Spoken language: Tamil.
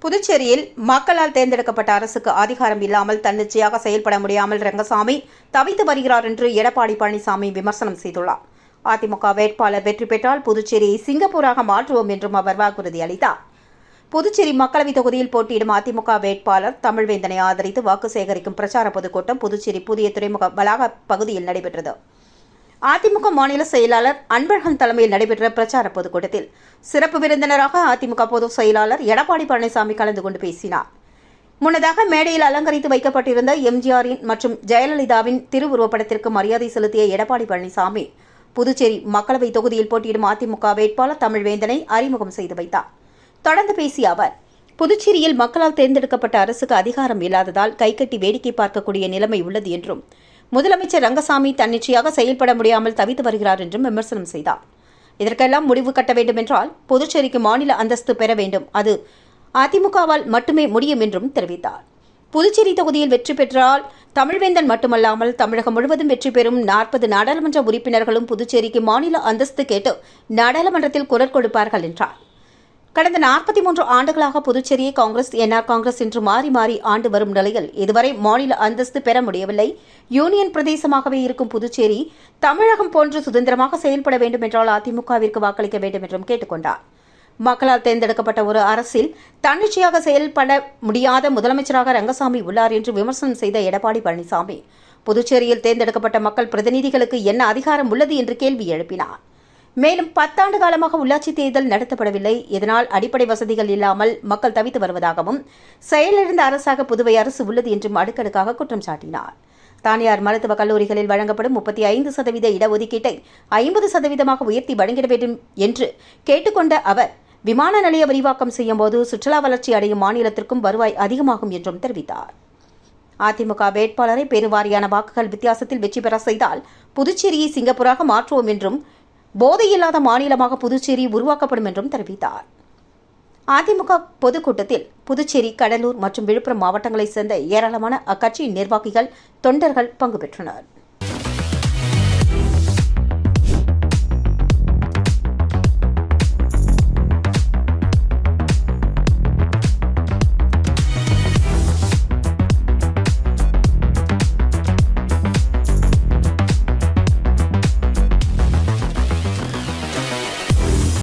புதுச்சேரியில் மக்களால் தேர்ந்தெடுக்கப்பட்ட அரசுக்கு அதிகாரம் இல்லாமல் தன்னிச்சையாக செயல்பட முடியாமல் ரங்கசாமி தவித்து வருகிறார் என்று எடப்பாடி பழனிசாமி விமர்சனம் செய்துள்ளார். அதிமுக வேட்பாளர் வெற்றி பெற்றால் புதுச்சேரியை சிங்கப்பூராக மாற்றுவோம் என்றும் அவர் வாக்குறுதி அளித்தார். புதுச்சேரி மக்களவைத் தொகுதியில் போட்டியிடும் அதிமுக வேட்பாளர் தமிழ்வேந்தனை ஆதரித்து வாக்கு சேகரிக்கும் பிரச்சார பொதுக்கூட்டம் புதுச்சேரி புதிய துறைமுக வளாக பகுதியில் நடைபெற்றது. அதிமுக மாநில செயலாளர் அன்பழகன் தலைமையில் நடைபெற்ற பிரச்சார பொதுக்கூட்டத்தில் சிறப்பு விருந்தினராக அதிமுக பொதுச் செயலாளர் எடப்பாடி பழனிசாமி கலந்து கொண்டு பேசினார். முன்னதாக மேடையில் அலங்கரித்து வைக்கப்பட்டிருந்த எம்ஜிஆரின் மற்றும் ஜெயலலிதாவின் திருவுருவப்படத்திற்கு மரியாதை செலுத்திய எடப்பாடி பழனிசாமி புதுச்சேரி மக்களவைத் தொகுதியில் போட்டியிடும் அதிமுக வேட்பாளர் தமிழ்வேந்தனை அறிமுகம் செய்து வைத்தார். தொடர்ந்து பேசிய அவர், புதுச்சேரியில் மக்களால் தேர்ந்தெடுக்கப்பட்ட அரசுக்கு அதிகாரம் இல்லாததால் கைகட்டி வேடிக்கை பார்க்கக்கூடிய நிலைமை உள்ளது என்றும் முதலமைச்சர் ரங்கசாமி தன்னிச்சையாக செயல்பட முடியாமல் தவித்து வருகிறார் என்றும் விமர்சனம் செய்தார். இதற்கெல்லாம் முடிவு கட்ட வேண்டும் என்றால் புதுச்சேரிக்கு மாநில அந்தஸ்து பெற வேண்டும், அது அதிமுகவால் மட்டுமே முடியும் என்றும் தெரிவித்தார். புதுச்சேரி தொகுதியில் வெற்றி பெற்றால் தமிழ்வேந்தன் மட்டுமல்லாமல் தமிழகம் முழுவதும் வெற்றி பெறும் 40 நாடாளுமன்ற உறுப்பினர்களும் புதுச்சேரிக்கு மாநில அந்தஸ்து கேட்டு நாடாளுமன்றத்தில் குரல் கொடுப்பார்கள் என்றார். கடந்த 43 ஆண்டுகளாக புதுச்சேரியை காங்கிரஸ் என்ஆர் காங்கிரஸ் என்று மாறி மாறி ஆண்டு வரும் நிலையில் இதுவரை மாநில அந்தஸ்து பெற முடியவில்லை. யூனியன் பிரதேசமாகவே இருக்கும் புதுச்சேரி தமிழகம் போன்று சுதந்திரமாக செயல்பட வேண்டும் என்றால் அதிமுகவிற்கு வாக்களிக்க வேண்டும் என்றும் கேட்டுக் கொண்டார். மக்களால் தேர்ந்தெடுக்கப்பட்ட ஒரு அரசில் தன்னிச்சையாக செயல்பட முடியாத முதலமைச்சராக ரங்கசாமி உள்ளார் என்று விமர்சனம் செய்த எடப்பாடி பழனிசாமி புதுச்சேரியில் தேர்ந்தெடுக்கப்பட்ட மக்கள் பிரதிநிதிகளுக்கு என்ன அதிகாரம் உள்ளது என்று கேள்வி எழுப்பினார். மேலும் 10 ஆண்டு காலமாக உள்ளாட்சி தேர்தல் நடத்தப்படவில்லை, இதனால் அடிப்படை வசதிகள் இல்லாமல் மக்கள் தவித்து வருவதாகவும் செயலிழந்த அரசாக புதுவை அரசு உள்ளது என்றும் அடுக்கடுக்காக குற்றம் சாட்டினார். தனியார் மருத்துவக் கல்லூரிகளில் வழங்கப்படும் 35% இடஒதுக்கீட்டை 50% உயர்த்தி வழங்கிட வேண்டும் என்று கேட்டுக்கொண்ட அவர், விமான நிலைய விரிவாக்கம் செய்யும் போது சுற்றுலா வளர்ச்சி அடையும் மாநிலத்திற்கும் வருவாய் அதிகமாகும் என்றும் தெரிவித்தார். அதிமுக வேட்பாளரை பெருவாரியான வாக்குகள் வித்தியாசத்தில் வெற்றி பெற செய்தால் புதுச்சேரியை சிங்கப்பூராக மாற்றுவோம் என்றும் போதையில்லாத மாநிலமாக புதுச்சேரி உருவாக்கப்படும் என்றும் தெரிவித்தார். அதிமுக பொதுக்கூட்டத்தில் புதுச்சேரி, கடலூர் மற்றும் விழுப்புரம் மாவட்டங்களைச் சேர்ந்த ஏராளமான அக்கட்சியின் நிர்வாகிகள், தொண்டர்கள் பங்கு பெற்றனர்.